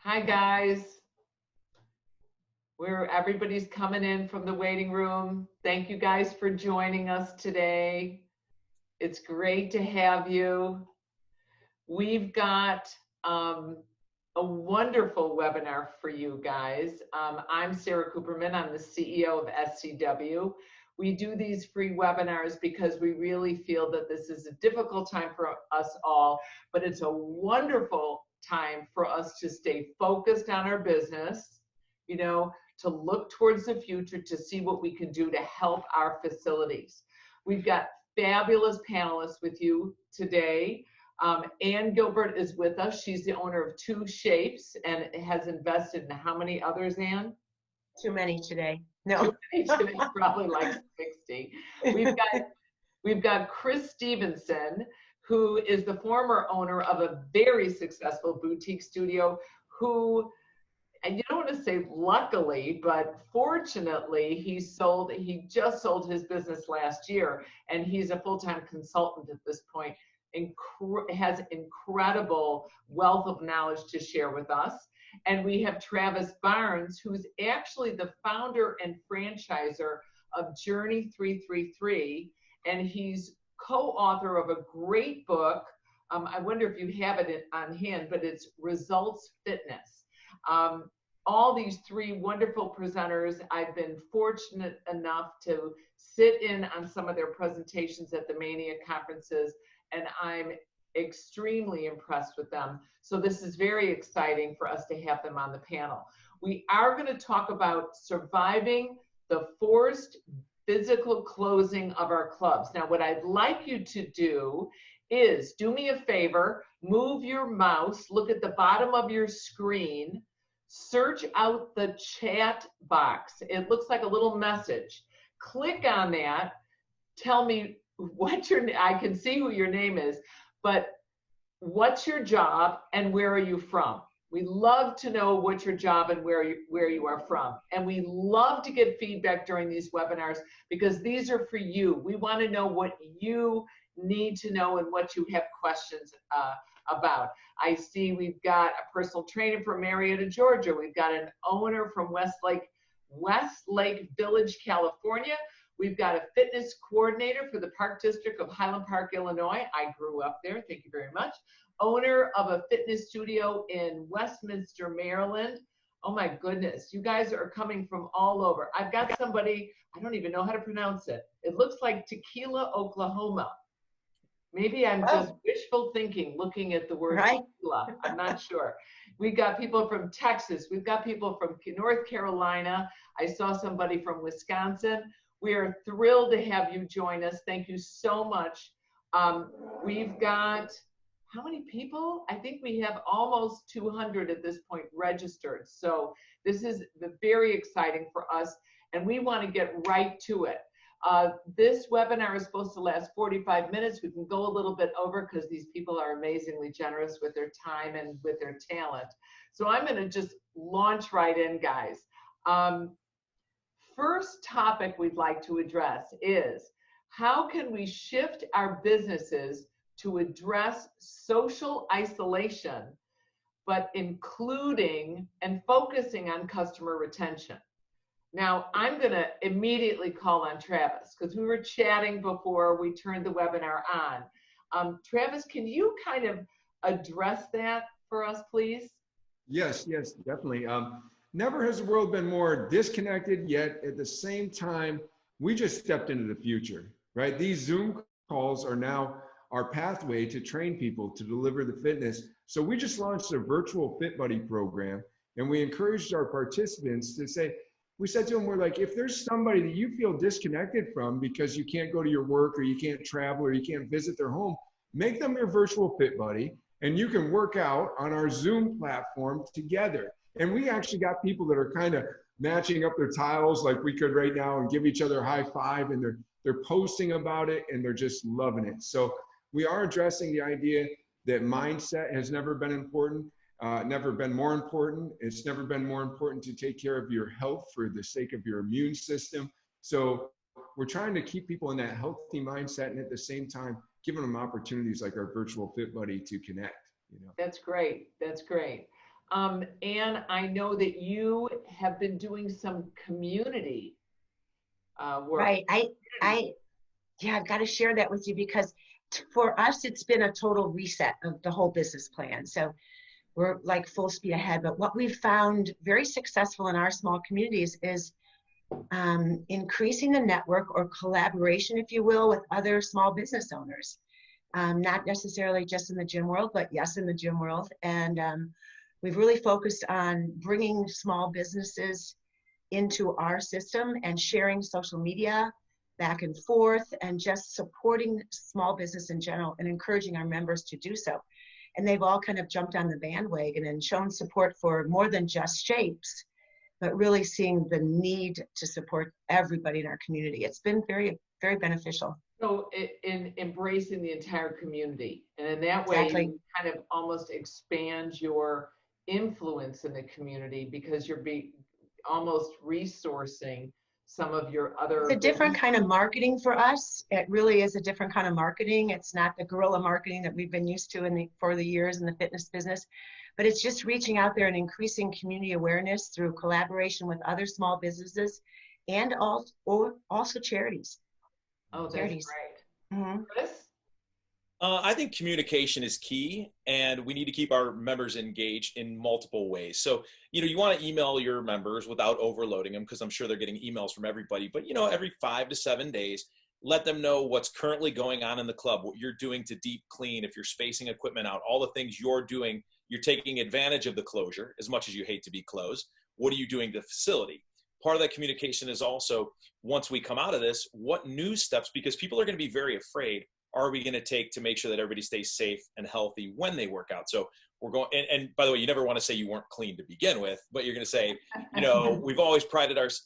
Hi guys, everybody's coming in from the waiting room. Thank you guys for joining us today. It's great to have you. We've got a wonderful webinar for you guys. I'm Sara Kooperman. I'm the CEO of SCW. We do these free webinars because we really feel that this is a difficult time for us all, but it's a wonderful time for us to stay focused on our business, you know, to look towards the future, to see what we can do to help our facilities. We've got fabulous panelists with you today. Gilbert is with us. She's the owner of Two Shapes and has invested in how many others, Ann? Too many today. No. Too many today, probably like 60. We've got Chris Stevenson, who is the former owner of a very successful boutique studio who, and you don't want to say luckily, but fortunately, he just sold his business last year, and he's a full-time consultant at this point. Has incredible wealth of knowledge to share with us. And we have Travis Barnes, who's actually the founder and franchisor of Journey 333, and he's co-author of a great book. I wonder if you have it on hand, but it's Results Fitness. All these three wonderful presenters, I've been fortunate enough to sit in on some of their presentations at the Mania conferences, and I'm extremely impressed with them. So this is very exciting for us to have them on the panel. We are going to talk about surviving the forced physical closing of our clubs. Now, what I'd like you to do is do me a favor, move your mouse, look at the bottom of your screen, search out the chat box. It looks like a little message. Click on that. Tell me what I can see who your name is, but what's your job and where are you from? We love to know what your job and where you are from. And we love to get feedback during these webinars because these are for you. We want to know what you need to know and what you have questions about. I see we've got a personal trainer from Marietta, Georgia. We've got an owner from Westlake Village, California. We've got a fitness coordinator for the Park District of Highland Park, Illinois. I grew up there, thank you very much. Owner of a fitness studio in Westminster, Maryland. Oh my goodness, you guys are coming from all over. I've got somebody, I don't even know how to pronounce it. It looks like Tequila, Oklahoma. Maybe I'm just wishful thinking, looking at the word tequila. I'm not sure. We've got people from Texas. We've got people from North Carolina. I saw somebody from Wisconsin. We are thrilled to have you join us. Thank you so much. We've got, how many people? I think we have almost 200 at this point registered. So this is very exciting for us, and we want to get right to it. This webinar is supposed to last 45 minutes. We can go a little bit over because these people are amazingly generous with their time and with their talent. So I'm going to just launch right in, guys. First topic we'd like to address is how can we shift our businesses to address social isolation, but including and focusing on customer retention. Now, I'm going to immediately call on Travis because we were chatting before we turned the webinar on. Travis, can you kind of address that for us, please? Yes, definitely. Never has the world been more disconnected, yet at the same time, we just stepped into the future, right? These Zoom calls are now our pathway to train people to deliver the fitness. So we just launched a virtual Fit Buddy program, and we encouraged our participants to say, we said to them, we're like, if there's somebody that you feel disconnected from because you can't go to your work or you can't travel or you can't visit their home, make them your virtual Fit Buddy, and you can work out on our Zoom platform together. And we actually got people that are kind of matching up their tiles like we could right now and give each other a high five, and they're posting about it and they're just loving it. So we are addressing the idea that mindset has never been important, never been more important. It's never been more important to take care of your health for the sake of your immune system. So we're trying to keep people in that healthy mindset and at the same time giving them opportunities like our virtual Fit Buddy to connect. You know? That's great. That's great. And I know that you have been doing some community work. Right. Yeah, I've got to share that with you because for us, it's been a total reset of the whole business plan. So we're like full speed ahead. But what we've found very successful in our small communities is increasing the network or collaboration, if you will, with other small business owners. Not necessarily just in the gym world, but yes, in the gym world. And we've really focused on bringing small businesses into our system and sharing social media back and forth and just supporting small business in general and encouraging our members to do so. And they've all kind of jumped on the bandwagon and shown support for more than just shapes, but really seeing the need to support everybody in our community. It's been very, very beneficial. So in embracing the entire community, and in that way, Exactly. you kind of almost expand your influence in the community because you're almost resourcing some of your other. It's a different kind of marketing for us. It really is a different kind of marketing. It's not the guerrilla marketing that we've been used to for the years in the fitness business, but it's just reaching out there and increasing community awareness through collaboration with other small businesses and also charities. Oh, that's charities. great. Mm-hmm. Chris? I think communication is key, and we need to keep our members engaged in multiple ways. So, you want to email your members without overloading them because I'm sure they're getting emails from everybody. But, every 5 to 7 days, let them know what's currently going on in the club, what you're doing to deep clean, if you're spacing equipment out, all the things you're doing. You're taking advantage of the closure as much as you hate to be closed. What are you doing to the facility? Part of that communication is also, once we come out of this, what new steps, because people are going to be very afraid, are we going to take to make sure that everybody stays safe and healthy when they work out? So we're going, and by the way, you never want to say you weren't clean to begin with, but you're going to say, we've always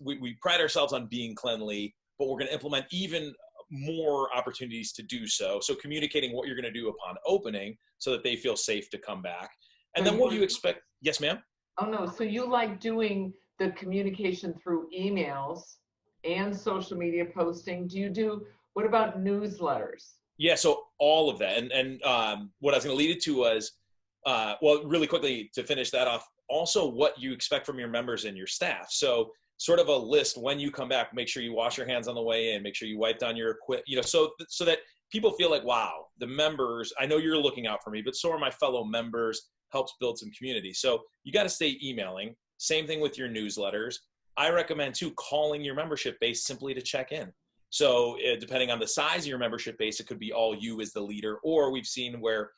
we pride ourselves on being cleanly, but we're going to implement even more opportunities to do so. So communicating what you're going to do upon opening so that they feel safe to come back. And then what you expect. Yes, ma'am. Oh, no. So you like doing the communication through emails and social media posting. What about newsletters? Yeah, so all of that. And what I was going to lead it to was, well, really quickly to finish that off, also what you expect from your members and your staff. So sort of a list when you come back, make sure you wash your hands on the way in, make sure you wipe down your equipment, so that people feel like, wow, the members, I know you're looking out for me, but so are my fellow members, helps build some community. So you got to stay emailing. Same thing with your newsletters. I recommend too, calling your membership base simply to check in. So depending on the size of your membership base, it could be all you as the leader, or we've seen where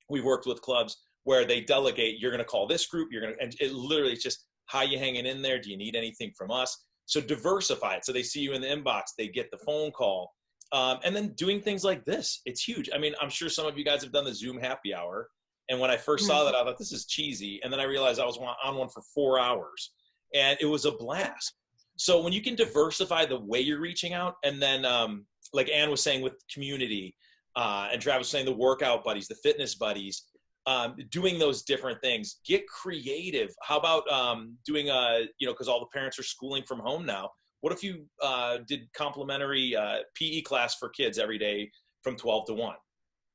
we've worked with clubs where they delegate, you're going to call this group, and it literally is just, how you hanging in there? Do you need anything from us? So diversify it. So they see you in the inbox, they get the phone call. And then doing things like this, it's huge. I mean, I'm sure some of you guys have done the Zoom happy hour. And when I first saw that, I thought, this is cheesy. And then I realized I was on one for 4 hours and it was a blast. So when you can diversify the way you're reaching out, and then like Ann was saying with community, and Travis was saying the workout buddies, the fitness buddies, doing those different things, get creative. How about doing because all the parents are schooling from home now. What if you did complimentary PE class for kids every day from 12 to 1,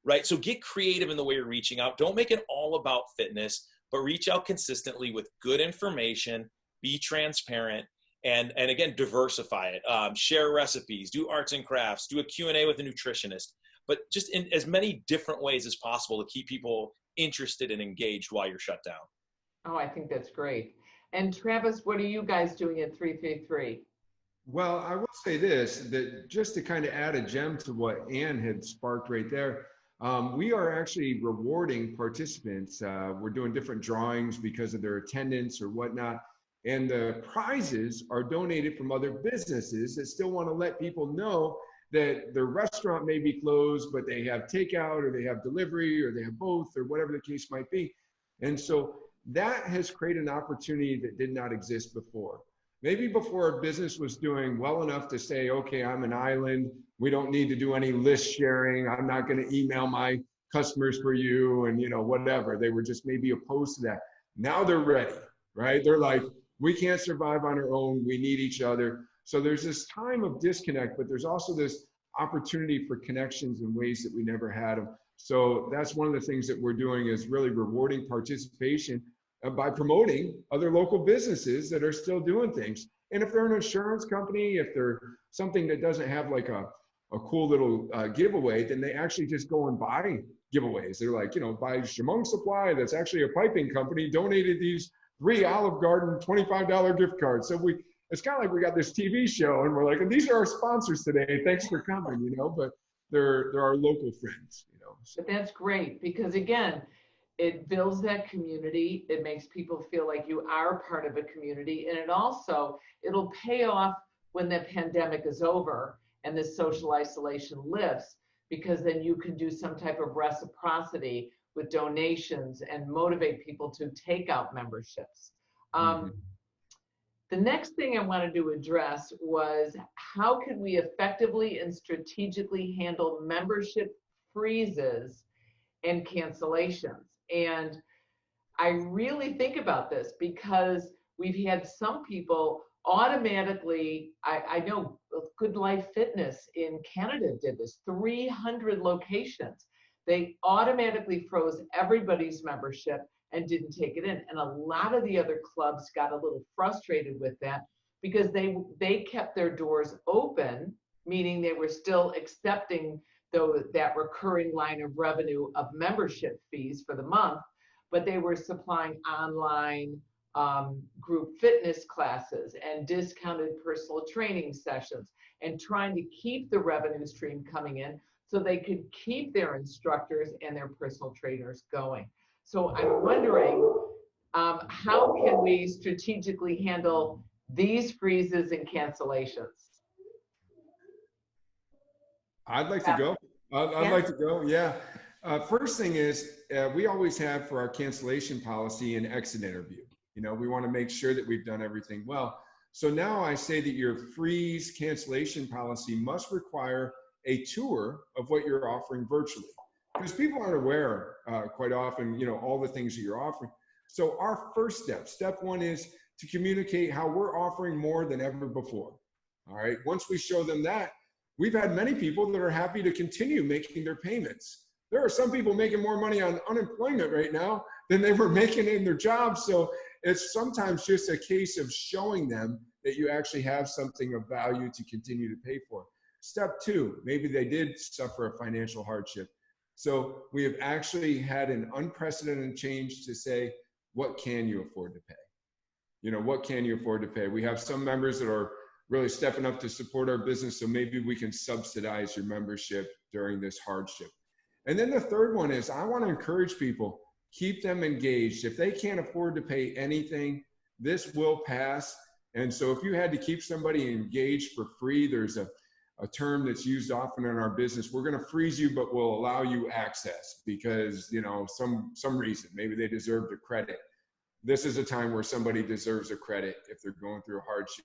right? So get creative in the way you're reaching out. Don't make it all about fitness, but reach out consistently with good information, be transparent, and again, diversify it. Share recipes, do arts and crafts, do a Q&A with a nutritionist, but just in as many different ways as possible to keep people interested and engaged while you're shut down. Oh, I think that's great. And Travis, what are you guys doing at 333? Well, I will say this, that just to kind of add a gem to what Ann had sparked right there, we are actually rewarding participants. We're doing different drawings because of their attendance or whatnot. And the prizes are donated from other businesses that still want to let people know that their restaurant may be closed, but they have takeout or they have delivery or they have both or whatever the case might be. And so that has created an opportunity that did not exist before. Maybe before a business was doing well enough to say, okay, I'm an island. We don't need to do any list sharing. I'm not going to email my customers for you and, whatever. They were just maybe opposed to that. Now they're ready, right? They're like, we can't survive on our own. We need each other. So there's this time of disconnect, but there's also this opportunity for connections in ways that we never had them. So that's one of the things that we're doing is really rewarding participation by promoting other local businesses that are still doing things. And if they're an insurance company, if they're something that doesn't have like a cool little giveaway, then they actually just go and buy giveaways. They're like, you know, buy Shimong Supply, that's actually a piping company, donated these 3 Olive Garden $25 gift cards. So it's kind of like we got this TV show and we're like, and these are our sponsors today, thanks for coming, you know, but they're our local friends, you know. So. But that's great because again, it builds that community. It makes people feel like you are part of a community, and it'll pay off when the pandemic is over and this social isolation lifts, because then you can do some type of reciprocity with donations and motivate people to take out memberships. The next thing I wanted to address was how can we effectively and strategically handle membership freezes and cancellations? And I really think about this because we've had some people automatically, I know Good Life Fitness in Canada did this, 300 locations. They automatically froze everybody's membership and didn't take it in. And a lot of the other clubs got a little frustrated with that because they kept their doors open, meaning they were still accepting that recurring line of revenue of membership fees for the month, but they were supplying online group fitness classes and discounted personal training sessions and trying to keep the revenue stream coming in so they could keep their instructors and their personal trainers going. So I'm wondering, how can we strategically handle these freezes and cancellations? I'd like to go. I'd like to go, yeah. First thing is, we always have for our cancellation policy an exit interview. You know, we want to make sure that we've done everything well. So now I say that your freeze cancellation policy must require a tour of what you're offering virtually, because people aren't aware quite often, you know, all the things that you're offering. So our first step one is to communicate how we're offering more than ever before. All right. Once we show them that, we've had many people that are happy to continue making their payments. There are some people making more money on unemployment right now than they were making in their jobs. So it's sometimes just a case of showing them that you actually have something of value to continue to pay for. Step two, maybe they did suffer a financial hardship. So we have actually had an unprecedented change to say, what can you afford to pay? You know, what can you afford to pay? We have some members that are really stepping up to support our business, so maybe we can subsidize your membership during this hardship. And then the third one is, I want to encourage people, keep them engaged. If they can't afford to pay anything, this will pass. And so if you had to keep somebody engaged for free, there's a term that's used often in our business. We're going to freeze you, but we'll allow you access because, you know, some reason, maybe they deserved a credit. This is a time where somebody deserves a credit if they're going through a hardship,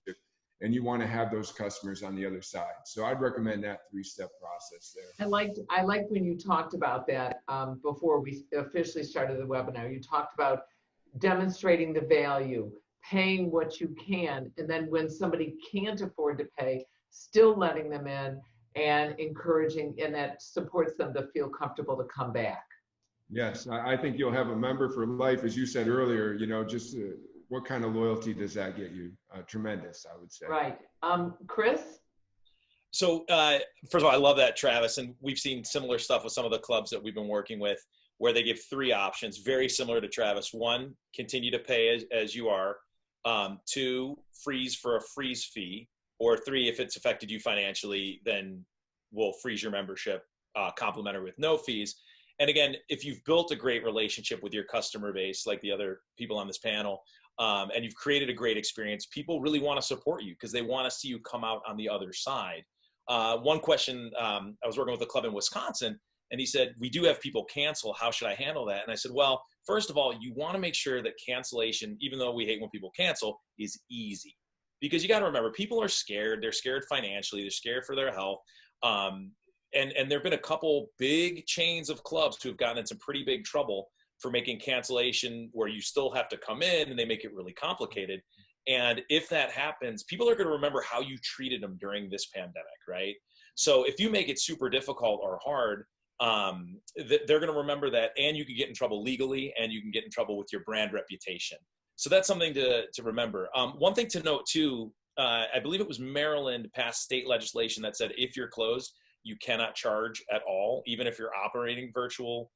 and you want to have those customers on the other side. So I'd recommend that 3-step process there. I liked when you talked about that before we officially started the webinar. You talked about demonstrating the value, paying what you can, and then when somebody can't afford to pay, still letting them in and encouraging, and that supports them to feel comfortable to come back. Yes, I think you'll have a member for life, as you said earlier. You know, just what kind of loyalty does that get you? Tremendous, I would say. Right. Chris? So first of all, I love that, Travis. And we've seen similar stuff with some of the clubs that we've been working with where they give 3 options, very similar to Travis. 1, continue to pay as you are. 2, freeze for a freeze fee. Or 3, if it's affected you financially, then we'll freeze your membership complimentary with no fees. And again, if you've built a great relationship with your customer base, like the other people on this panel, and you've created a great experience, people really want to support you because they want to see you come out on the other side. One question, I was working with a club in Wisconsin, and he said, we do have people cancel. How should I handle that? And I said, well, first of all, you want to make sure that cancellation, even though we hate when people cancel, is easy. Because you got to remember, people are scared. They're scared financially. They're scared for their health. And there have been a couple big chains of clubs who have gotten in some pretty big trouble for making cancellation where you still have to come in and they make it really complicated. And if that happens, people are going to remember how you treated them during this pandemic, right? So if you make it super difficult or hard, they're going to remember that, and you can get in trouble legally, and you can get in trouble with your brand reputation. So that's something to remember. One thing to note too, I believe it was Maryland passed state legislation that said if you're closed, you cannot charge at all, even if you're operating virtual,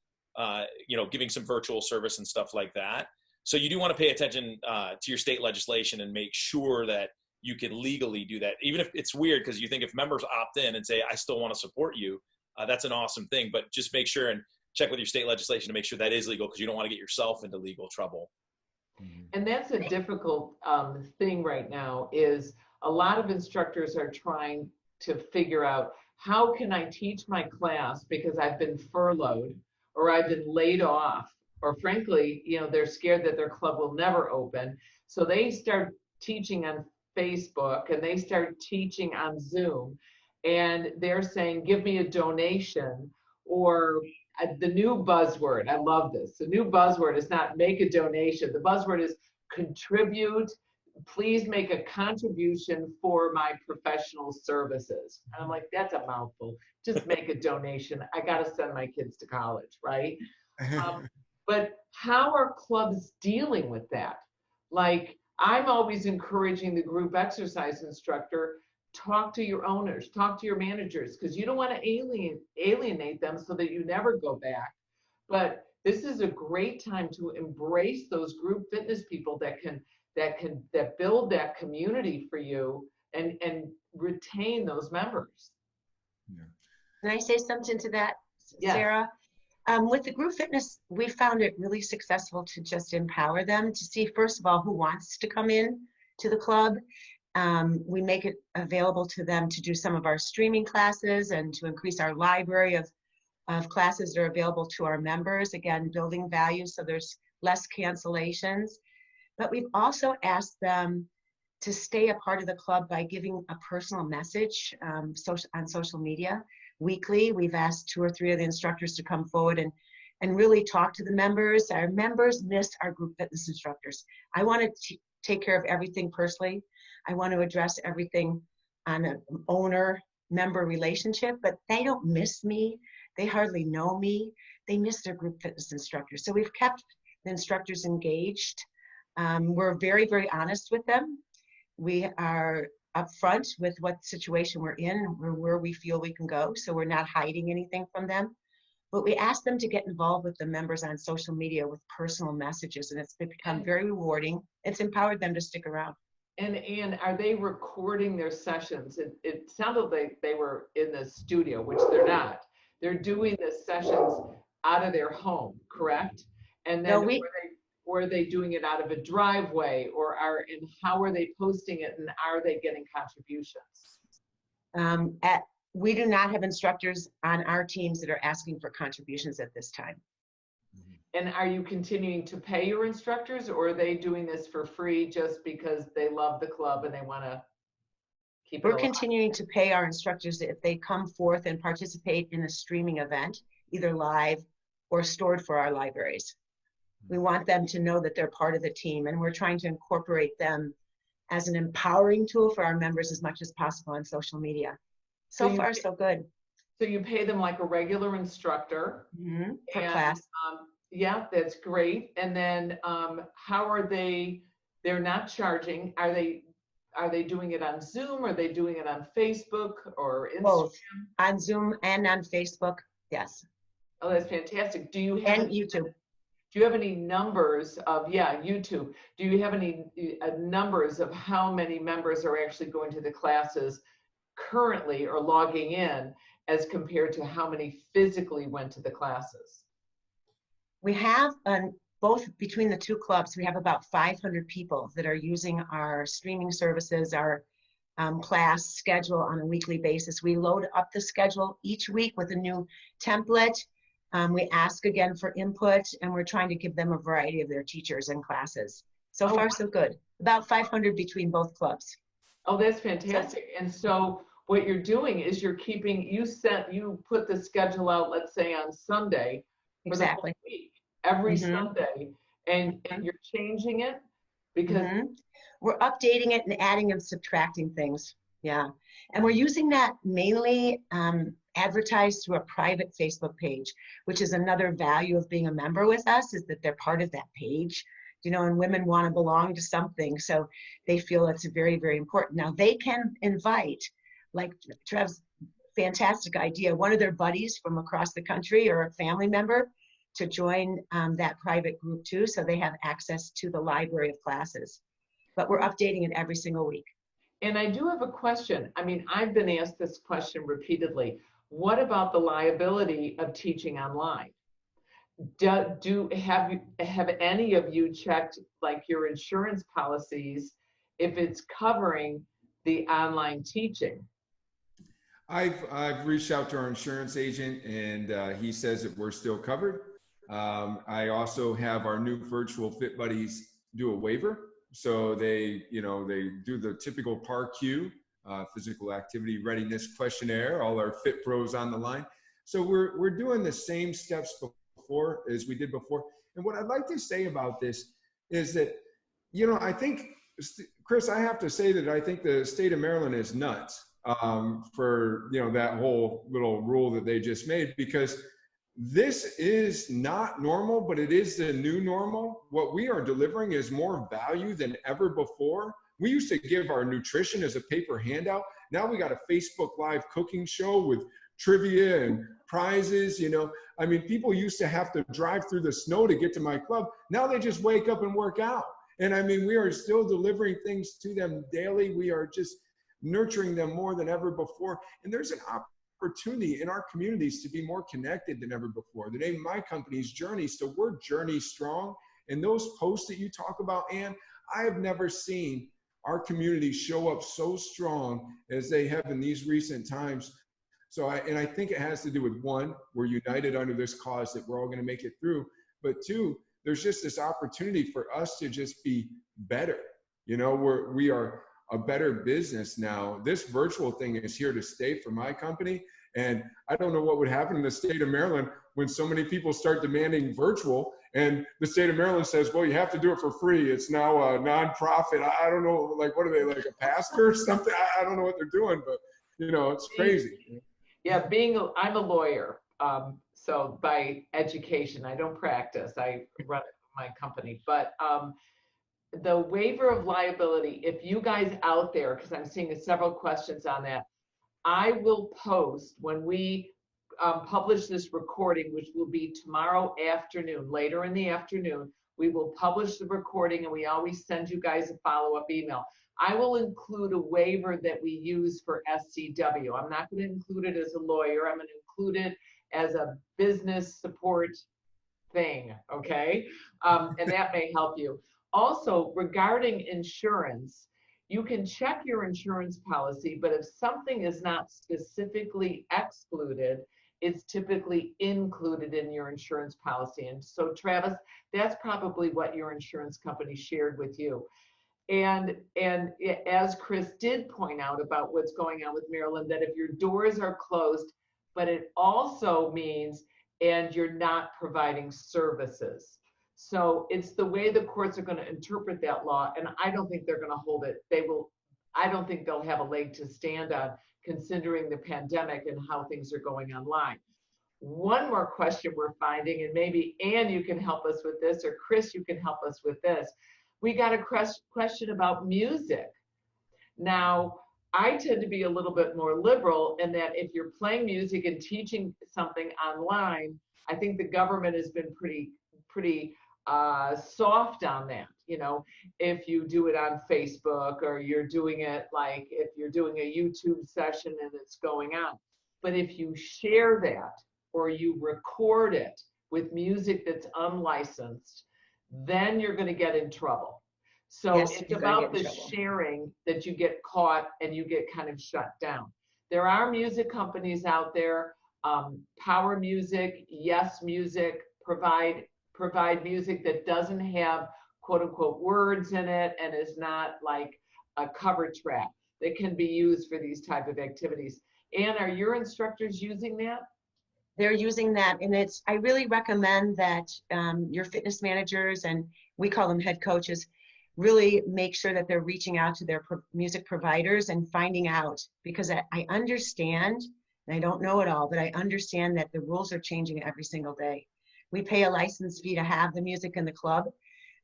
giving some virtual service and stuff like that. So you do want to pay attention to your state legislation and make sure that you can legally do that. Even if it's weird, because you think if members opt in and say, I still want to support you, that's an awesome thing. But just make sure and check with your state legislation to make sure that is legal, because you don't want to get yourself into legal trouble. And that's a difficult thing right now, is a lot of instructors are trying to figure out, how can I teach my class because I've been furloughed or I've been laid off, or frankly, they're scared that their club will never open. So they start teaching on Facebook and they start teaching on Zoom, and they're saying, give me a donation, or the new buzzword, I love this. The new buzzword is not make a donation. The buzzword is contribute. Please make a contribution for my professional services. And I'm like, that's a mouthful. Just make a donation. I got to send my kids to college, right? But how are clubs dealing with that? Like, I'm always encouraging the group exercise instructor, talk to your owners, talk to your managers, because you don't want to alienate them so that you never go back. But this is a great time to embrace those group fitness people that build that community for you and retain those members. Yeah. Can I say something to that, Yeah. Sarah? With the group fitness, we found it really successful to just empower them to see, first of all, who wants to come in to the club. We make it available to them to do some of our streaming classes and to increase our library of classes that are available to our members, again, building value so there's less cancellations. But we've also asked them to stay a part of the club by giving a personal message on social media weekly. We've asked 2 or 3 of the instructors to come forward and really talk to the members. Our members miss our group fitness instructors. I want to take care of everything personally. I want to address everything on an owner-member relationship, but they don't miss me. They hardly know me. They miss their group fitness instructors. So we've kept the instructors engaged. We're very, very honest with them. We are upfront with what situation we're in and where we feel we can go. So we're not hiding anything from them. But we ask them to get involved with the members on social media with personal messages, and it's become very rewarding. It's empowered them to stick around. And are they recording their sessions? It sounded like they were in the studio, which they're not. They're doing the sessions out of their home, correct? And then were they doing it out of a driveway, and how are they posting it, and are they getting contributions? We do not have instructors on our teams that are asking for contributions at this time. And are you continuing to pay your instructors, or are they doing this for free just because they love the club and they want to keep it alive? We're continuing to pay our instructors if they come forth and participate in a streaming event, either live or stored for our libraries. We want them to know that they're part of the team, and we're trying to incorporate them as an empowering tool for our members as much as possible on social media. So far, so good. So you pay them like a regular instructor for class. Yeah, that's great. And then how are they're not charging. Are they doing it on Zoom? Are they doing it on Facebook or Instagram? Both, on Zoom and on Facebook, yes. Oh, that's fantastic. Do you have YouTube. Do you have any numbers of, YouTube. Do you have any numbers of how many members are actually going to the classes currently or logging in as compared to how many physically went to the classes? We have, both between the 2 clubs, we have about 500 people that are using our streaming services, our class schedule on a weekly basis. We load up the schedule each week with a new template. We ask again for input, and we're trying to give them a variety of their teachers and classes. So far, so good. About 500 between both clubs. Oh, that's fantastic. And so what you're doing is you're keeping, you put the schedule out, let's say on Sunday, for the whole week, every Sunday, and you're changing it because we're updating it and adding and subtracting things. Yeah. And we're using that mainly advertise through a private Facebook page, which is another value of being a member with us, is that they're part of that page, you know, and women want to belong to something. So they feel it's very, very important. Now they can invite, like Trev's fantastic idea, one of their buddies from across the country or a family member to join that private group too, so they have access to the library of classes. But we're updating it every single week. And I do have a question. I mean, I've been asked this question repeatedly. What about the liability of teaching online? Have any of you checked like your insurance policies if it's covering the online teaching? I've reached out to our insurance agent, and he says that we're still covered. I also have our new virtual Fit Buddies do a waiver. So they do the typical PAR-Q, physical activity readiness questionnaire, all our fit pros on the line. So we're doing the same steps before as we did before. And what I'd like to say about this is that, you know, I think, Chris, I have to say that I think the state of Maryland is nuts for, you know, that whole little rule that they just made, because this is not normal, but it is the new normal. What we are delivering is more value than ever before. We used to give our nutrition as a paper handout. Now we got a Facebook Live cooking show with trivia and prizes. You know, I mean, people used to have to drive through the snow to get to my club. Now they just wake up and work out. And I mean, we are still delivering things to them daily. We are just nurturing them more than ever before. And there's an opportunity in our communities to be more connected than ever before. The name of my company is Journey, so we're Journey Strong. And those posts that you talk about, Ann, I have never seen our community show up so strong as they have in these recent times. So I think it has to do with, one, we're united under this cause that we're all going to make it through. But two, there's just this opportunity for us to just be better. You know, we are a better business now. This virtual thing is here to stay for my company. And I don't know what would happen in the state of Maryland when so many people start demanding virtual and the state of Maryland says, well, you have to do it for free. It's now a nonprofit. I don't know, like, what are they, like a pastor or something? I don't know what they're doing, but you know, it's crazy. Yeah, I'm a lawyer. So by education, I don't practice. I run my company, but the waiver of liability, if you guys out there, because I'm seeing several questions on that, I will post when we publish this recording, which will be tomorrow afternoon, later in the afternoon, we will publish the recording, and we always send you guys a follow-up email. I will include a waiver that we use for SCW. I'm not going to include it as a lawyer. I'm going to include it as a business support thing, okay? And that may help you. Also, regarding insurance, you can check your insurance policy, but if something is not specifically excluded, it's typically included in your insurance policy. And so, Travis, that's probably what your insurance company shared with you. And as Chris did point out about what's going on with Maryland, that if your doors are closed, but it also means, and you're not providing services. So it's the way the courts are going to interpret that law, and I don't think they're going to hold it. I don't think they'll have a leg to stand on, considering the pandemic and how things are going online. One more question we're finding, and maybe Ann, you can help us with this, or Chris, you can help us with this. We got a question about music. Now, I tend to be a little bit more liberal in that if you're playing music and teaching something online, I think the government has been pretty soft on that. You know, if you do it on Facebook, or you're doing it like if you're doing a YouTube session and it's going on. But if you share that or you record it with music that's unlicensed, then you're going to get in trouble. So yes, it's about the sharing that you get caught and you get kind of shut down. There are music companies out there, Power Music, Yes Music, provide music that doesn't have quote unquote words in it and is not like a cover track that can be used for these type of activities. Ann, are your instructors using that? They're using that, and I really recommend that your fitness managers, and we call them head coaches, really make sure that they're reaching out to their music providers and finding out, because I understand and I don't know it all, but I understand that the rules are changing every single day. We pay a license fee to have the music in the club.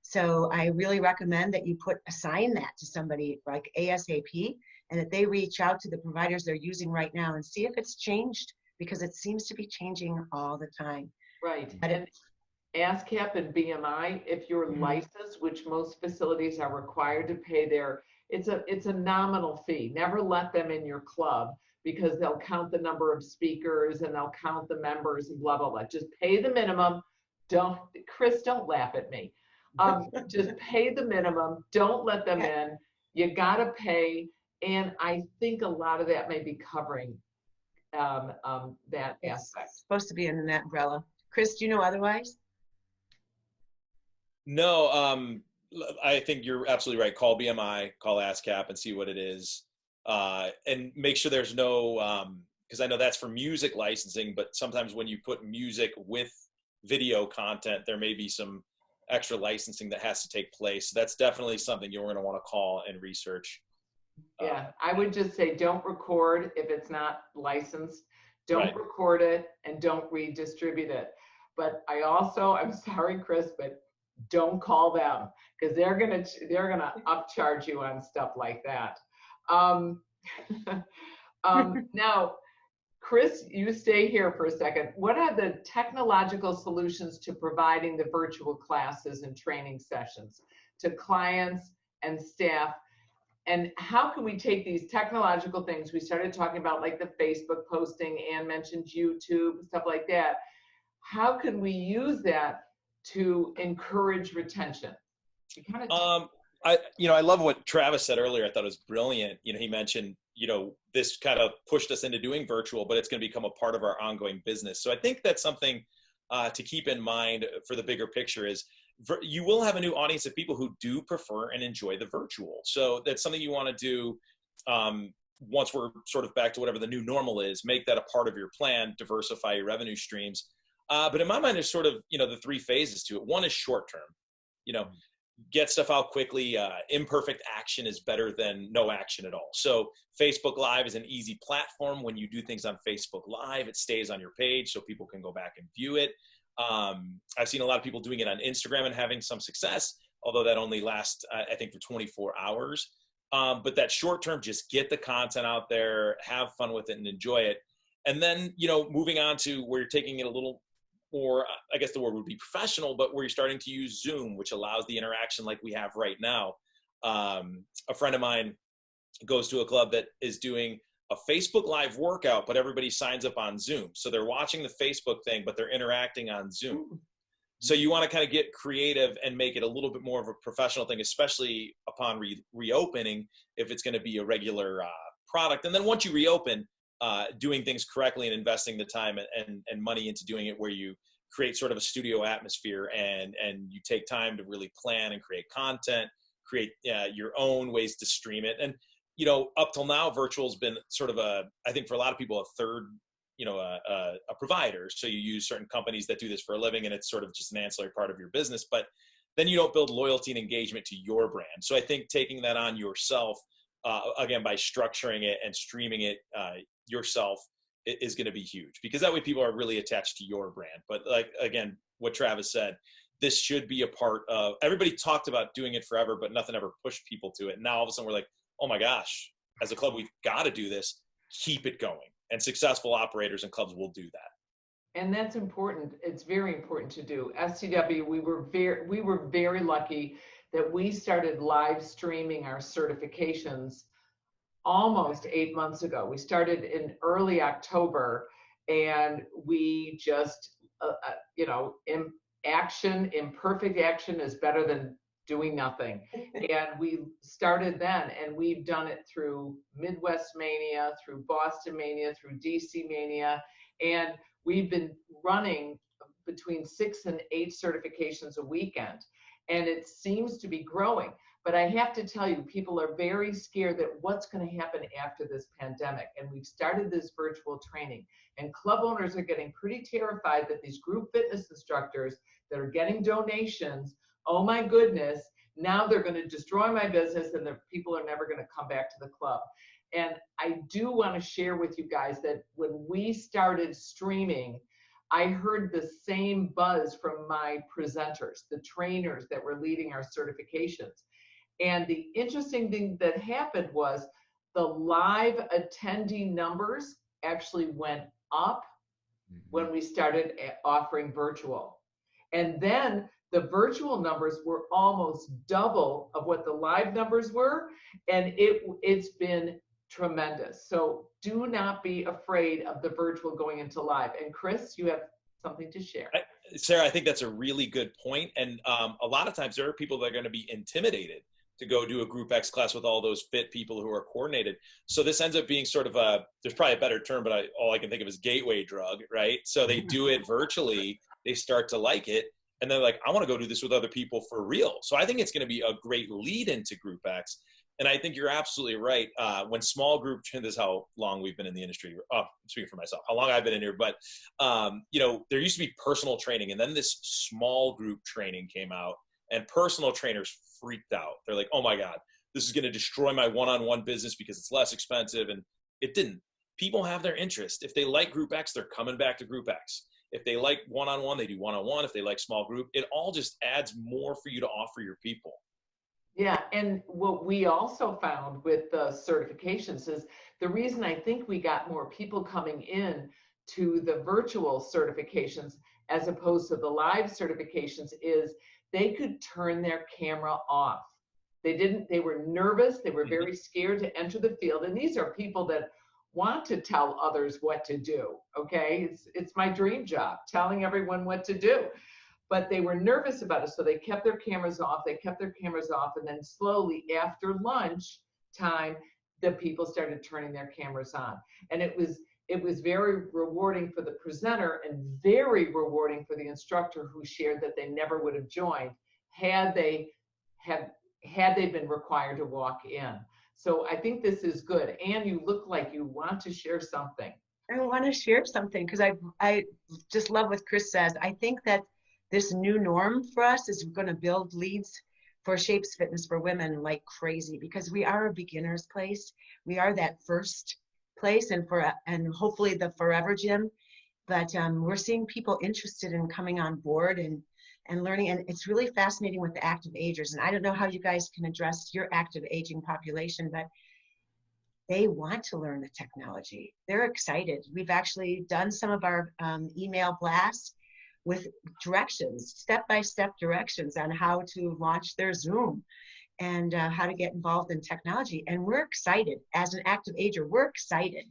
So I really recommend that you assign that to somebody like ASAP, and that they reach out to the providers they're using right now and see if it's changed, because it seems to be changing all the time. Right. But and ASCAP and BMI, if you're licensed, which most facilities are required to pay it's a nominal fee. Never let them in your club, because they'll count the number of speakers and they'll count the members and blah, blah, blah. Just pay the minimum. Chris, don't laugh at me. Just pay the minimum. Don't let them in. You gotta pay. And I think a lot of that may be covering that aspect. It's supposed to be in that umbrella. Chris, do you know otherwise? No, I think you're absolutely right. Call BMI, call ASCAP, and see what it is, and make sure there's no, because I know that's for music licensing, but sometimes when you put music with video content, there may be some extra licensing that has to take place. So that's definitely something you're going to want to call and research. Yeah, I would just say don't record if it's not licensed. Don't record it, and don't redistribute it. But I'm sorry, Chris, but don't call them, because they're gonna upcharge you on stuff like that. Now, Chris, you stay here for a second. What are the technological solutions to providing the virtual classes and training sessions to clients and staff? And how can we take these technological things we started talking about, like the Facebook posting, Ann mentioned YouTube, stuff like that. How can we use that to encourage retention? I love what Travis said earlier. I thought it was brilliant. He mentioned, this kind of pushed us into doing virtual, but it's going to become a part of our ongoing business. So I think that's something to keep in mind for the bigger picture is you will have a new audience of people who do prefer and enjoy the virtual. So that's something you want to do once we're sort of back to whatever the new normal is. Make that a part of your plan, diversify your revenue streams. But in my mind, there's sort of, the three phases to it. One is short term, get stuff out quickly. Imperfect action is better than no action at all. So Facebook Live is an easy platform. When you do things on Facebook Live, it stays on your page so people can go back and view it. I've seen a lot of people doing it on Instagram and having some success, although that only lasts, I think, for 24 hours. But that short term, just get the content out there, have fun with it, and enjoy it. And then, moving on to where you're taking it a little more, I guess the word would be professional, but where you're starting to use Zoom, which allows the interaction like we have right now. A friend of mine goes to a club that is doing a Facebook Live workout, but everybody signs up on Zoom. So they're watching the Facebook thing, but they're interacting on Zoom. So you want to kind of get creative and make it a little bit more of a professional thing, especially upon reopening, if it's going to be a regular product. And then once you reopen, doing things correctly and investing the time and money into doing it, where you create sort of a studio atmosphere and you take time to really plan and create content, create your own ways to stream it. And up till now, virtual has been sort of I think for a lot of people, a third, a provider. So you use certain companies that do this for a living, and it's sort of just an ancillary part of your business. But then you don't build loyalty and engagement to your brand. So I think taking that on yourself, again, by structuring it and streaming it yourself, is going to be huge, because that way people are really attached to your brand. But like, again, what Travis said, this should be a part of, everybody talked about doing it forever, but nothing ever pushed people to it. And now all of a sudden we're like, oh my gosh, as a club, we've got to do this, keep it going. And successful operators and clubs will do that. And that's important. It's very important to do. SCW, we were very lucky that we started live streaming our certifications almost 8 months ago. We started in early October, and we just, imperfect action is better than doing nothing. And we started then, and we've done it through Midwest Mania, through Boston Mania, through DC Mania, and we've been running between 6 and 8 certifications a weekend, and it seems to be growing. But I have to tell you, people are very scared that what's going to happen after this pandemic. And we've started this virtual training, and club owners are getting pretty terrified that these group fitness instructors that are getting donations, oh my goodness, now they're going to destroy my business, and the people are never going to come back to the club. And I do want to share with you guys that when we started streaming, I heard the same buzz from my presenters, the trainers that were leading our certifications. And the interesting thing that happened was the live attendee numbers actually went up when we started offering virtual. And then the virtual numbers were almost double of what the live numbers were. And it's been tremendous. So do not be afraid of the virtual going into live. And Chris, you have something to share. Sarah, I think that's a really good point. And a lot of times there are people that are going to be intimidated to go do a Group X class with all those fit people who are coordinated. So this ends up being sort of there's probably a better term, but all I can think of is gateway drug, right? So they do it virtually, they start to like it, and they're like, I want to go do this with other people for real. So I think it's going to be a great lead into Group X. And I think you're absolutely right. When small group, this is how long we've been in the industry. I'm speaking for myself, how long I've been in here. But, there used to be personal training, and then this small group training came out, and personal trainers freaked out. They're like, oh my God, this is going to destroy my one-on-one business because it's less expensive. And it didn't. People have their interest. If they like Group X, they're coming back to Group X. If they like one-on-one, they do one-on-one. If they like small group, it all just adds more for you to offer your people. Yeah, and what we also found with the certifications is the reason I think we got more people coming in to the virtual certifications as opposed to the live certifications is they could turn their camera off. They were nervous, they were very scared to enter the field, and these are people that want to tell others what to do, okay? It's my dream job, telling everyone what to do. But they were nervous about it, so they kept their cameras off, and then slowly after lunch time, the people started turning their cameras on. And it was very rewarding for the presenter and very rewarding for the instructor who shared that they never would have joined had they been required to walk in. So I think this is good. Anne, you look like you want to share something. I want to share something because I just love what Chris says. I think that this new norm for us is going to build leads for Shapes Fitness for women like crazy because we are a beginner's place. We are that first place and hopefully the forever gym. But we're seeing people interested in coming on board and learning. And it's really fascinating with the active agers. And I don't know how you guys can address your active aging population, but they want to learn the technology. They're excited. We've actually done some of our email blasts with directions, step-by-step directions on how to launch their Zoom and how to get involved in technology. And we're excited. As an active ager, we're excited.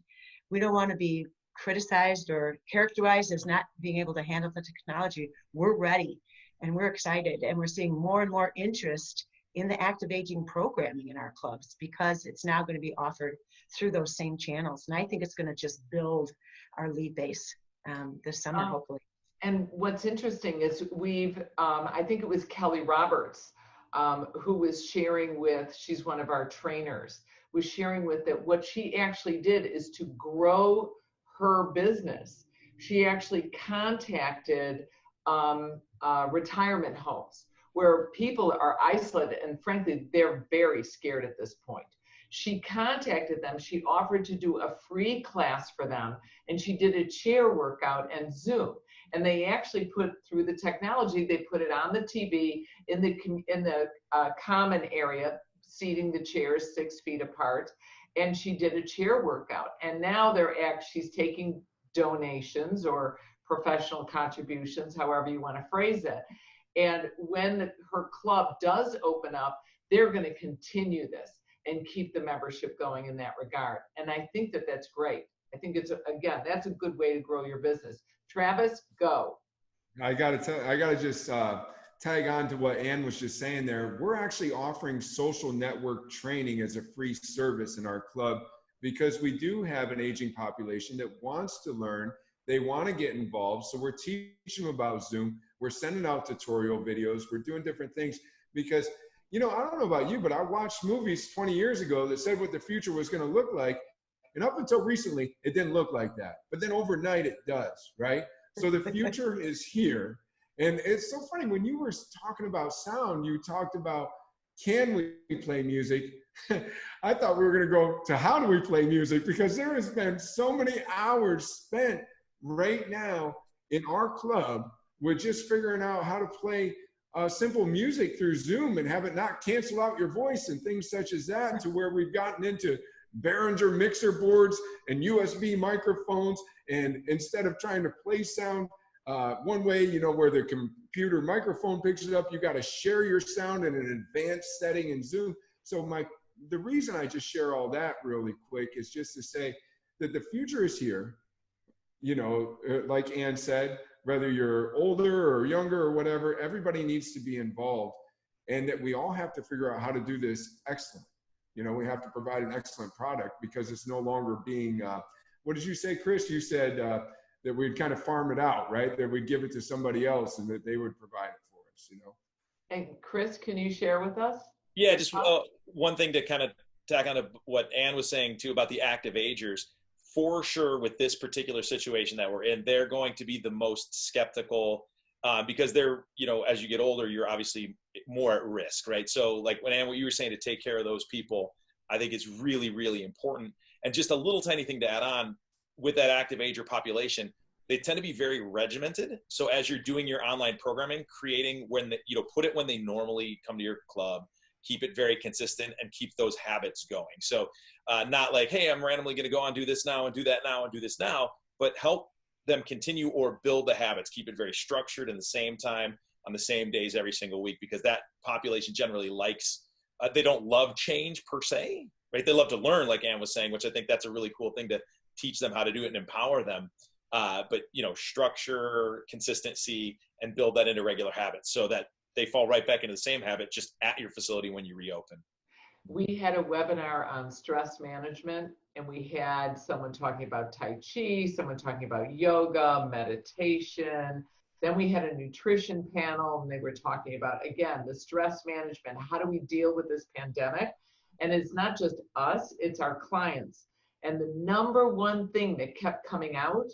We don't want to be criticized or characterized as not being able to handle the technology. We're ready and we're excited. And we're seeing more and more interest in the active aging programming in our clubs because it's now going to be offered through those same channels. And I think it's going to just build our lead base this summer, hopefully. And what's interesting is I think it was Kelly Roberts who was sharing with, she's one of our trainers, was sharing with that what she actually did is to grow her business. She actually contacted retirement homes where people are isolated and frankly, they're very scared at this point. She contacted them, she offered to do a free class for them, and she did a chair workout and Zoom. And they actually put through the technology, they put it on the TV in the common area, seating the chairs 6 feet apart. And she did a chair workout. And now she's taking donations or professional contributions, however you want to phrase it. And when her club does open up, they're going to continue this and keep the membership going in that regard. And I think that that's great. I think that's a good way to grow your business. Travis, go. I gotta just tag on to what Ann was just saying there. We're actually offering social network training as a free service in our club because we do have an aging population that wants to learn. They want to get involved. So we're teaching them about Zoom. We're sending out tutorial videos. We're doing different things because, I don't know about you, but I watched movies 20 years ago that said what the future was going to look like. And up until recently, it didn't look like that. But then overnight, it does, right? So the future is here. And it's so funny, when you were talking about sound, you talked about, can we play music? I thought we were going to go to how do we play music, because there has been so many hours spent right now in our club with just figuring out how to play simple music through Zoom and have it not cancel out your voice and things such as that, to where we've gotten into Behringer mixer boards and USB microphones. And instead of trying to play sound one way, you know, where the computer microphone picks it up, you got to share your sound in an advanced setting in Zoom. So the reason I just share all that really quick is just to say that the future is here. You know, like Ann said, whether you're older or younger or whatever, everybody needs to be involved, and that we all have to figure out how to do this excellent. You know, we have to provide an excellent product, because it's no longer being, what did you say, Chris? You said that we'd kind of farm it out, right? That we'd give it to somebody else and that they would provide it for us, you know? And Chris, can you share with us? Yeah, just one thing to kind of tack on to what Ann was saying too about the active agers. For sure, with this particular situation that we're in, they're going to be the most skeptical because they're, you know, as you get older, you're obviously more at risk, right? So like when Ann, what you were saying to take care of those people, I think it's really, really important. And just a little tiny thing to add on with that active ager population, they tend to be very regimented. So as you're doing your online programming, creating put it when they normally come to your club, keep it very consistent and keep those habits going. So not like, hey, I'm randomly going to go on, do this now and do that now and do this now, but help them continue or build the habits. Keep it very structured in the same time on the same days every single week, because that population generally likes, they don't love change per se, right? They love to learn, like Ann was saying, which I think that's a really cool thing to teach them how to do it and empower them. But, you know, structure, consistency, and build that into regular habits so that they fall right back into the same habit just at your facility when you reopen. We had a webinar on stress management, and we had someone talking about Tai Chi, someone talking about yoga, meditation. Then we had a nutrition panel, and they were talking about, again, the stress management. How do we deal with this pandemic? And it's not just us, it's our clients. And the number one thing that kept coming out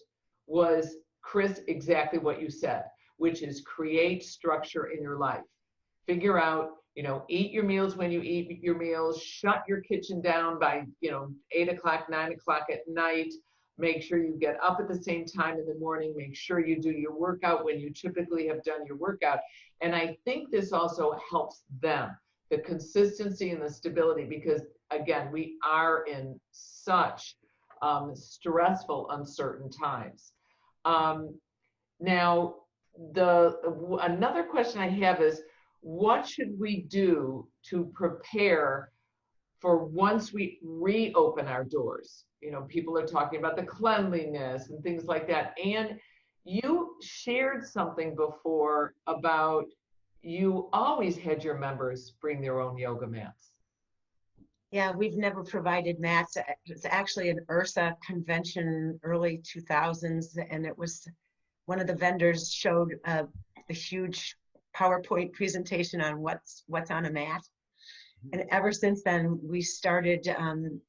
was, Chris, exactly what you said, which is create structure in your life. Figure out, you know, eat your meals when you eat your meals, shut your kitchen down by, 8 o'clock, 9 o'clock at night. Make sure you get up at the same time in the morning. Make sure you do your workout when you typically have done your workout. And I think this also helps them, the consistency and the stability, because again, we are in such stressful, uncertain times. Now, another question I have is, what should we do to prepare for once we reopen our doors? You know, people are talking about the cleanliness and things like that. And you shared something before about you always had your members bring their own yoga mats. Yeah, we've never provided mats. It's actually an URSA convention, early 2000s, and it was one of the vendors showed a huge PowerPoint presentation on what's on a mat. And ever since then, we started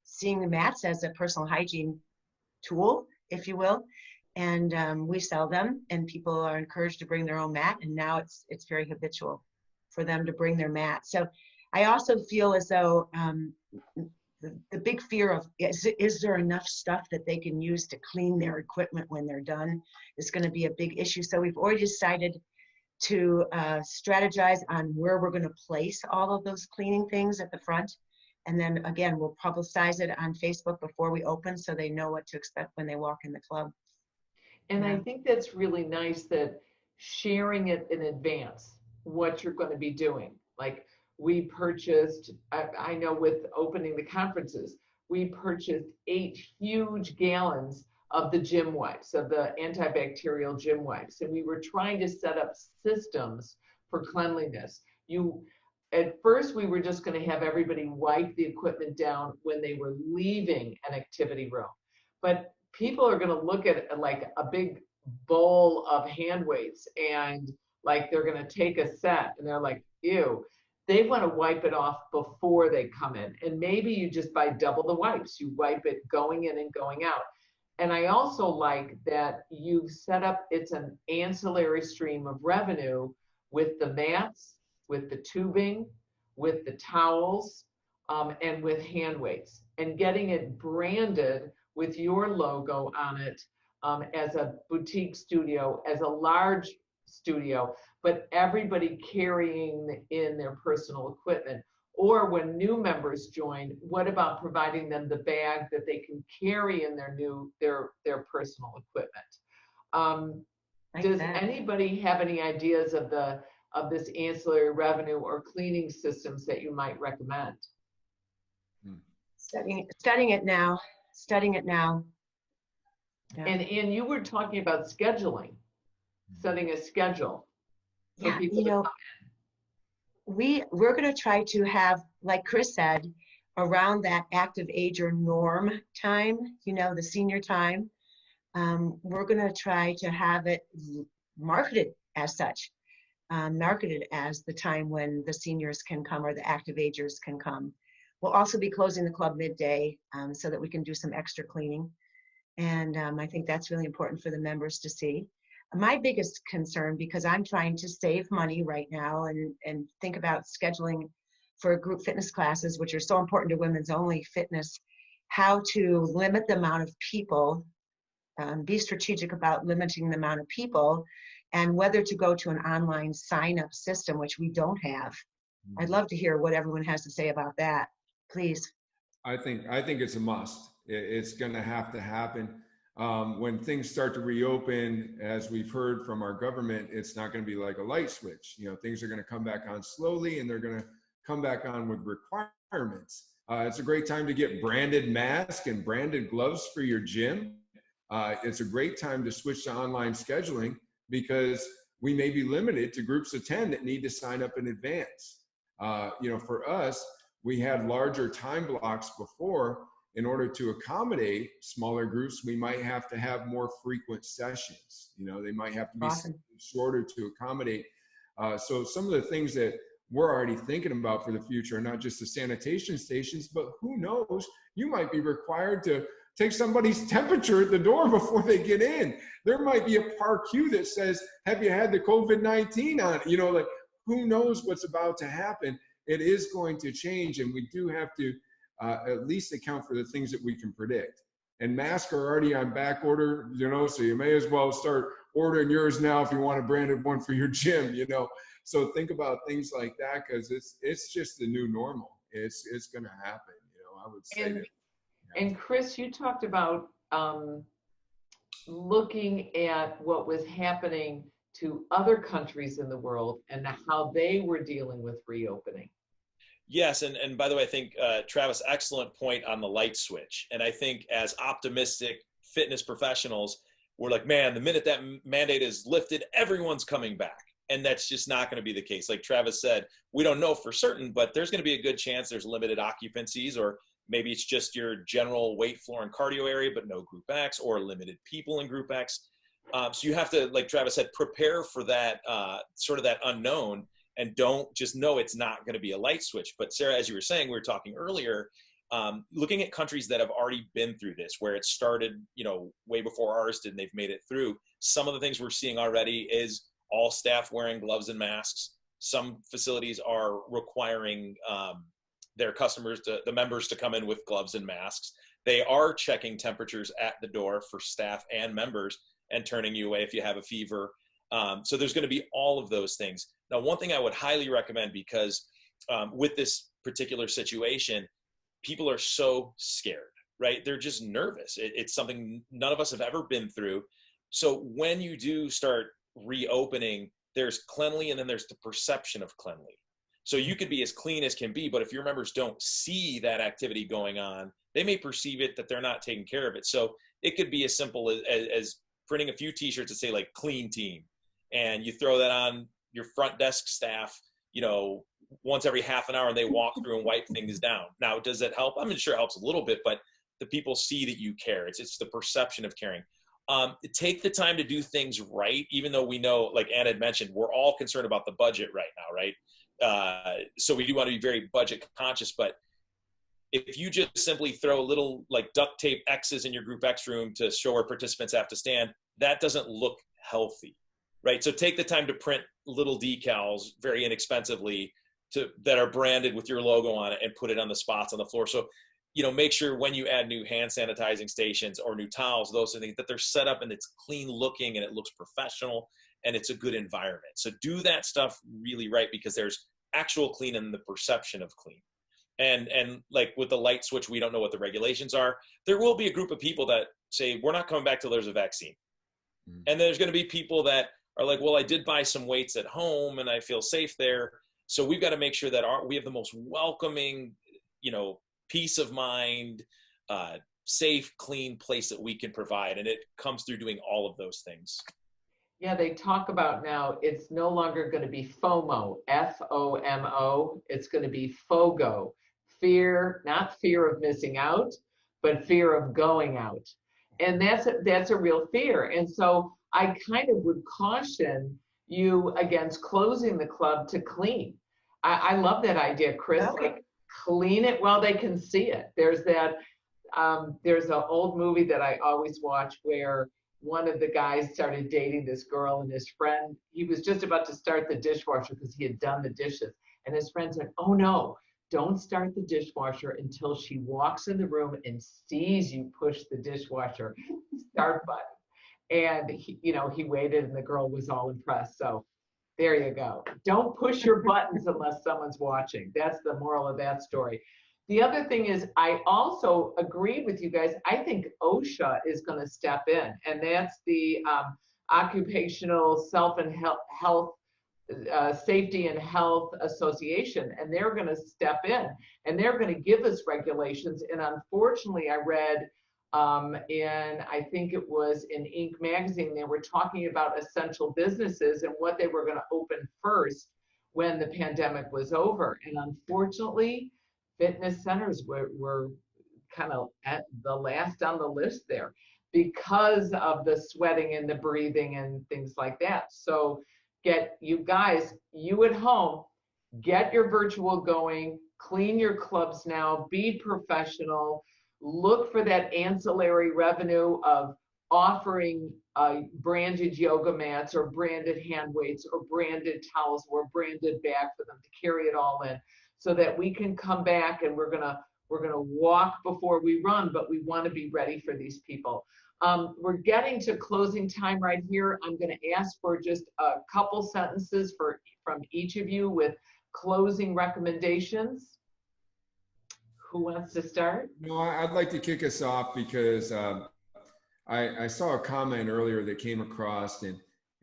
seeing the mats as a personal hygiene tool, if you will. And we sell them, and people are encouraged to bring their own mat. And now it's very habitual for them to bring their mat. So I also feel as though the big fear of is there enough stuff that they can use to clean their equipment when they're done is going to be a big issue. So we've already decided to strategize on where we're going to place all of those cleaning things at the front. And then again, we'll publicize it on Facebook before we open so they know what to expect when they walk in the club. And I think that's really nice, that sharing it in advance, what you're going to be doing. Like we purchased, I know with opening the conferences, we purchased 8 huge gallons of the gym wipes, of the antibacterial gym wipes. And we were trying to set up systems for cleanliness. At first, we were just going to have everybody wipe the equipment down when they were leaving an activity room. But people are going to look at it like a big bowl of hand weights, and like they're going to take a set and they're like, ew. They want to wipe it off before they come in. And maybe you just buy double the wipes. You wipe it going in and going out. And I also like that you've set up, it's an ancillary stream of revenue with the mats, with the tubing, with the towels, and with hand weights, and getting it branded with your logo on it, as a boutique studio, as a large studio, but everybody carrying in their personal equipment. Or when new members join, what about providing them the bag that they can carry in their personal equipment? Does anybody have any ideas of this ancillary revenue or cleaning systems that you might recommend? Studying it now. Yeah. And you were talking about scheduling, setting a schedule for people to come in. We're going to try to have, like Chris said, around that active ager norm time, the senior time. We're going to try to have it marketed as such, marketed as the time when the seniors can come or the active agers can come. We'll also be closing the club midday so that we can do some extra cleaning. And I think that's really important for the members to see. My biggest concern, because I'm trying to save money right now and think about scheduling for group fitness classes, which are so important to women's only fitness, how to limit the amount of people, be strategic about limiting the amount of people, and whether to go to an online sign-up system, which we don't have. I'd love to hear what everyone has to say about that, please. I think it's a must. It's going to have to happen. When things start to reopen, as we've heard from our government, it's not going to be like a light switch. Things are going to come back on slowly, and they're going to come back on with requirements. It's a great time to get branded masks and branded gloves for your gym. It's a great time to switch to online scheduling, because we may be limited to groups of 10 that need to sign up in advance. For us, we had larger time blocks before. In order to accommodate smaller groups, we might have to have more frequent sessions. They might have to be shorter to accommodate. So some of the things that we're already thinking about for the future are not just the sanitation stations, but who knows, you might be required to take somebody's temperature at the door before they get in. There might be a par queue that says, have you had the COVID-19 on it? Who knows what's about to happen. It is going to change, and we do have to at least account for the things that we can predict. And masks are already on back order, so you may as well start ordering yours now if you want a branded one for your gym, So think about things like that, because it's just the new normal. It's going to happen, I would say. And Chris, you talked about looking at what was happening to other countries in the world and how they were dealing with reopening. Yes, and by the way, I think, Travis, excellent point on the light switch. And I think as optimistic fitness professionals, we're like, man, the minute that mandate is lifted, everyone's coming back. And that's just not going to be the case. Like Travis said, we don't know for certain, but there's going to be a good chance there's limited occupancies, or maybe it's just your general weight floor and cardio area, but no group X, or limited people in group X. So you have to, like Travis said, prepare for that, sort of that unknown. And don't just know it's not going to be a light switch. But Sarah, as you were saying, we were talking earlier, looking at countries that have already been through this, where it started, way before ours did, and they've made it through. Some of the things we're seeing already is all staff wearing gloves and masks. Some facilities are requiring their the members to come in with gloves and masks. They are checking temperatures at the door for staff and members and turning you away if you have a fever. So there's going to be all of those things. Now, one thing I would highly recommend, because with this particular situation, people are so scared, right? They're just nervous. It's something none of us have ever been through. So when you do start reopening, there's cleanly and then there's the perception of cleanly. So you could be as clean as can be, but if your members don't see that activity going on, they may perceive it that they're not taking care of it. So it could be as simple as printing a few t-shirts that say like clean team, and you throw that on your front desk staff, once every half an hour, and they walk through and wipe things down. Now, does that help? I'm sure it helps a little bit, but the people see that you care. It's the perception of caring. Take the time to do things right, even though we know, like Ann had mentioned, we're all concerned about the budget right now, right? So we do want to be very budget conscious, but if you just simply throw little like duct tape X's in your group X room to show where participants have to stand, that doesn't look healthy, right? So take the time to print little decals very inexpensively that are branded with your logo on it and put it on the spots on the floor. So, you know, make sure when you add new hand sanitizing stations or new towels, those are things that they're set up and it's clean looking and it looks professional and it's a good environment. So do that stuff really right, because there's actual clean and the perception of clean. And like with the light switch, we don't know what the regulations are. There will be a group of people that say, we're not coming back till there's a vaccine. And there's going to be people that are like, well, I did buy some weights at home and I feel safe there. So we've got to make sure that we have the most welcoming, you know, peace of mind, safe, clean place that we can provide. And it comes through doing all of those things. Yeah, they talk about now, it's no longer going to be FOMO, F-O-M-O. It's going to be FOGO, fear, not fear of missing out, but fear of going out. And that's a real fear. And so I kind of would caution you against closing the club to clean. I love that idea, Chris. Okay. Like, clean it while they can see it. There's that, there's an old movie that I always watch where one of the guys started dating this girl, and his friend, he was just about to start the dishwasher because he had done the dishes. And his friend said, oh no, don't start the dishwasher until she walks in the room and sees you push the dishwasher start button. And he, you know, he waited and the girl was all impressed. So there you go. Don't push your buttons unless someone's watching. That's the moral of that story. The other thing is, I also agree with you guys. I think OSHA is going to step in, and that's the Occupational Health Safety and Health Association, and they're going to step in, and they're going to give us regulations. And unfortunately, I read I think it was in Inc. magazine, they were talking about essential businesses and what they were going to open first when the pandemic was over. And unfortunately, fitness centers were kind of at the last on the list there because of the sweating and the breathing and things like that. So get you guys, you at home, get your virtual going, clean your clubs now, be professional, look for that ancillary revenue of offering branded yoga mats or branded hand weights or branded towels or branded bag for them to carry it all in, so that we can come back and we're gonna walk before we run, but we want to be ready for these people. We're getting to closing time right here. I'm going to ask for just a couple sentences from each of you with closing recommendations. Who wants to start? No, I'd like to kick us off because I saw a comment earlier that came across,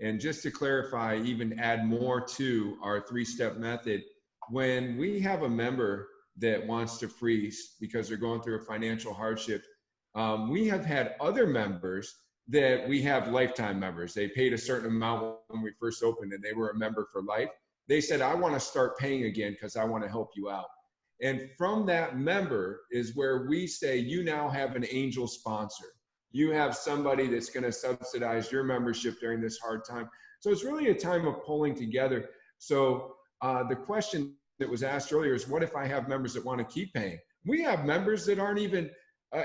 and just to clarify, even add more to our 3-step method. When we have a member that wants to freeze because they're going through a financial hardship, we have had other members that we have lifetime members. They paid a certain amount when we first opened and they were a member for life. They said, I want to start paying again because I want to help you out. And from that member is where we say, you now have an angel sponsor. You have somebody that's going to subsidize your membership during this hard time. So it's really a time of pulling together. So the question that was asked earlier is, what if I have members that want to keep paying? We have members that aren't even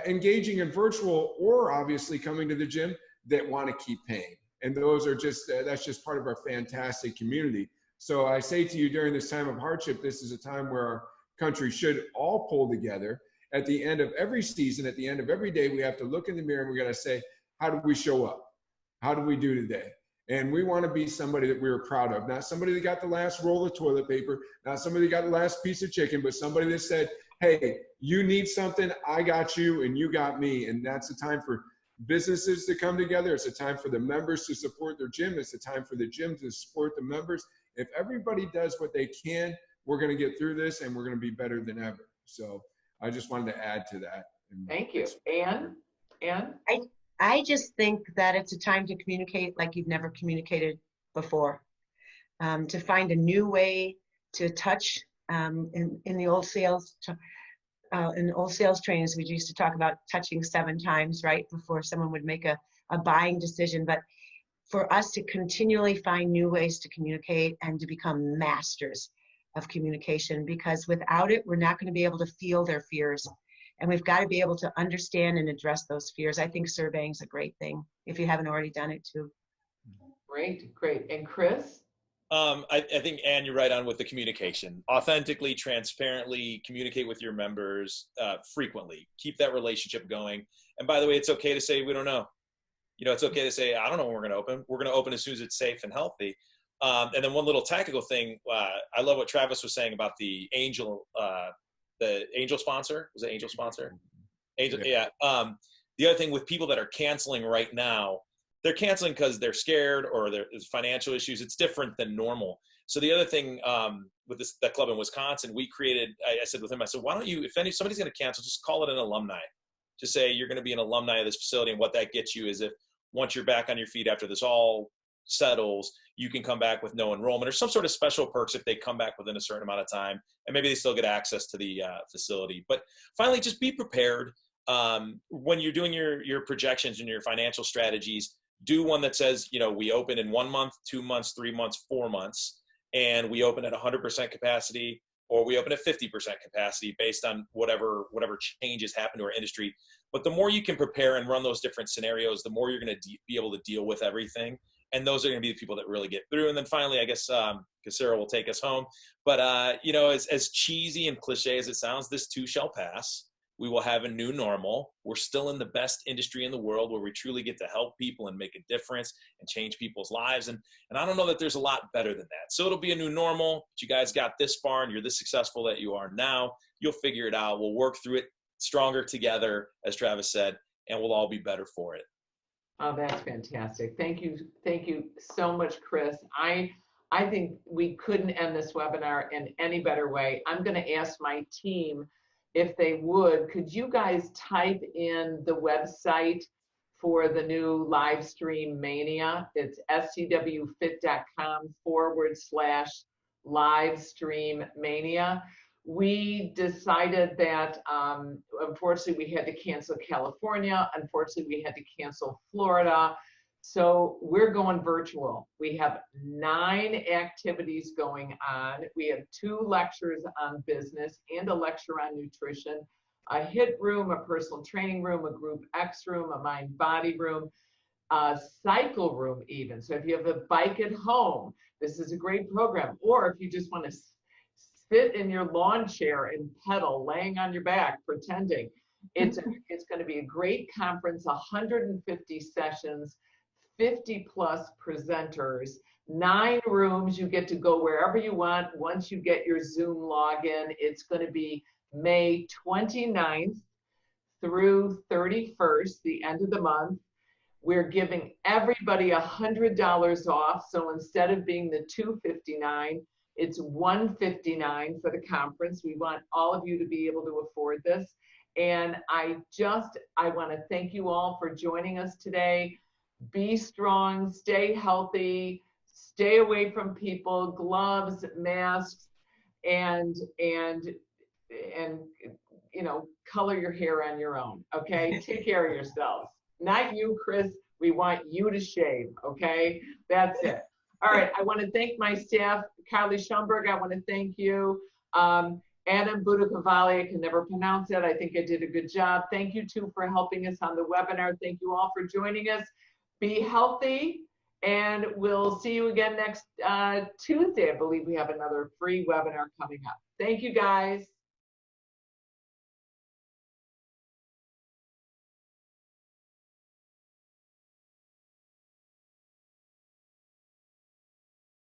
engaging in virtual or obviously coming to the gym that want to keep paying. And those are just, that's just part of our fantastic community. So I say to you, during this time of hardship, this is a time where our country should all pull together. At the end of every season, at the end of every day, we have to look in the mirror and we got to say, how did we show up? How did we do today? And we want to be somebody that we were proud of, not somebody that got the last roll of toilet paper, not somebody that got the last piece of chicken, but somebody that said, hey, you need something, I got you, and you got me. And that's a time for businesses to come together. It's a time for the members to support their gym. It's a time for the gym to support the members. If everybody does what they can, we're going to get through this and we're going to be better than ever. So I just wanted to add to that. Thank you. Ann? I just think that it's a time to communicate like you've never communicated before, to find a new way to touch. In the old sales trainings, we used to talk about touching 7 times, right, before someone would make a buying decision. But for us to continually find new ways to communicate and to become masters of communication, because without it, we're not going to be able to feel their fears. And we've got to be able to understand and address those fears. I think surveying is a great thing if you haven't already done it too. Great, great. And Chris? I think, Ann, you're right on with the communication. Authentically, transparently communicate with your members frequently. Keep that relationship going. And by the way, it's okay to say we don't know. You know, it's okay to say I don't know when we're going to open. We're going to open as soon as it's safe and healthy. And then one little tactical thing. I love what Travis was saying about the angel sponsor. Was it angel sponsor? Angel, yeah. The other thing with people that are canceling right now, they're canceling because they're scared or there's financial issues. It's different than normal. So the other thing with that club in Wisconsin, we created, I said with him, I said, why don't you, if somebody's going to cancel, just call it an alumni. Just say you're going to be an alumni of this facility. And what that gets you is if once you're back on your feet after this all settles, you can come back with no enrollment or some sort of special perks if they come back within a certain amount of time. And maybe they still get access to the facility. But finally, just be prepared. When you're doing your projections and your financial strategies, do one that says, you know, we open in 1 month, 2 months, 3 months, 4 months, and we open at 100% capacity, or we open at 50% capacity based on whatever changes happen to our industry. But the more you can prepare and run those different scenarios, the more you're going to be able to deal with everything. And those are going to be the people that really get through. And then finally, I guess, because Sarah will take us home, but, you know, as cheesy and cliche as it sounds, this too shall pass. We will have a new normal. We're still in the best industry in the world where we truly get to help people and make a difference and change people's lives. And I don't know that there's a lot better than that. So it'll be a new normal. But you guys got this far and you're this successful that you are now. You'll figure it out. We'll work through it stronger together, as Travis said, and we'll all be better for it. Oh, that's fantastic. Thank you. Thank you so much, Chris. I think we couldn't end this webinar in any better way. I'm going to ask my team if they would, could you guys type in the website for the new live stream mania? It's scwfit.com/live stream mania. We decided that unfortunately we had to cancel California. Unfortunately, we had to cancel Florida. So we're going virtual. We have 9 activities going on. We have 2 lectures on business and a lecture on nutrition, a HIIT room, a personal training room, a group X room, a mind body room, a cycle room even. So if you have a bike at home, this is a great program. Or if you just want to sit in your lawn chair and pedal, laying on your back, pretending, it's going to be a great conference, 150 sessions, 50 plus presenters, 9 rooms. You get to go wherever you want once you get your Zoom login. It's going to be May 29th through 31st, the end of the month. We're giving everybody $100 off. So instead of being the $259, it's $159 for the conference. We want all of you to be able to afford this. And I want to thank you all for joining us today. Be strong, stay healthy, stay away from people, gloves, masks, and you know, color your hair on your own, okay? Take care of yourselves. Not you, Chris. We want you to shave, okay? That's it. All right, I want to thank my staff. Carly Schomburg, I want to thank you. Adam Budakovali, I can never pronounce it. I think I did a good job. Thank you, too, for helping us on the webinar. Thank you all for joining us. Be healthy, and we'll see you again next Tuesday. I believe we have another free webinar coming up. Thank you, guys.